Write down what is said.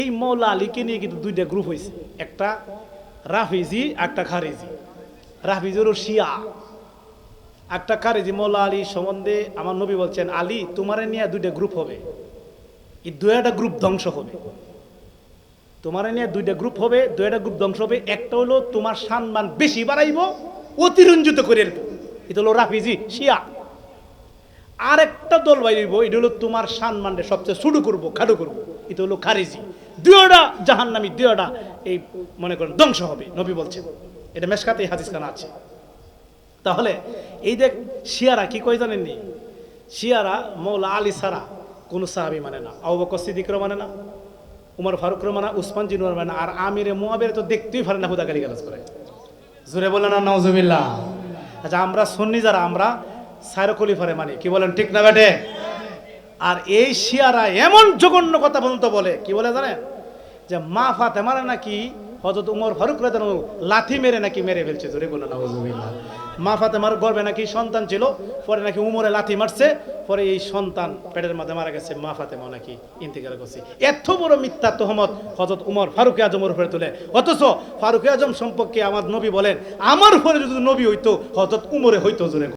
এই মৌলা আলীকে নিয়ে কিন্তু দুইটা গ্রুপ হয়েছে, একটা রাফিজি একটা খারেজি। রাফিজি হলো শিয়া, একটা খারেজি। মৌলা আলী সম্বন্ধে আমার নবী বলছেন, আলী তোমারে নিয়ে দুইটা গ্রুপ হবে, এই দুইটা গ্রুপ ধ্বংস হবে। তোমারে নিয়ে দুইটা গ্রুপ হবে, দুইটা গ্রুপ ধ্বংস হবে। একটা হলো তোমার সম্মান বেশি বাড়াইব, অতিরঞ্জিত করে রাখবো, এটা হলো রাফিজি শিয়া। আর একটা দল বাইব, এটা হলো তোমার সম্মানটা সবচেয়ে ছোট করবো, খাটো করবো, এটা হলো খারিজি। দুইটা জাহান্নামী, দুইটা এই মনে করেন ধ্বংস হবে, নবী বলছেন। এটা মেশকাতে হাদিস খানা আছে। তাহলে এই যে শিয়ারা কি কয় জানেননি? শিয়ারা মৌলা আলী ছাড়া কোনো সাহাবী মানে না, আবু বকর সিদ্দিকও মানে না, উমর ফারুক মানে না, উসমান জিনুর মানে না, আর আমিরে মুয়াবিয়া তো দেখতেই পারে না, হুদা গালি গালাজ করে। জোরে বলেন না নাউজুবিল্লাহ। আচ্ছা, আমরা সুন্নি যারা, আমরা সাইর খলিফারে মানি, কি বলেন ঠিক না বেটে? আর এই শিয়ারা এমন জঘন্য কথা পর্যন্ত বলে, কি বলে জানেন? যে মা ফাতেমার নাকি হযরত উমর ফারুক রাদিয়াল্লাহু আনহু লাথি মেরে নাকি মেরে ফেলছে। জোরে বলেন নাউজুবিল্লাহ। মা ফাতেমার গর্ভে নাকি সন্তান ছিল, পরে নাকি উমরে লাথি মারছে, পরে এই সন্তান পেটের মধ্যে মারা গেছে, মা ফাতেমা নাকি ইন্তেকাল করছে। এত বড় মিথ্যা তহমত হযরত উমর ফারুক আজমের উপরে তুলে। অথচ ফারুক আজম সম্পর্কে আমার নবী বলেন, আমার উপরে যদি নবী হইতো হযরত উমরে হইতো। জোরে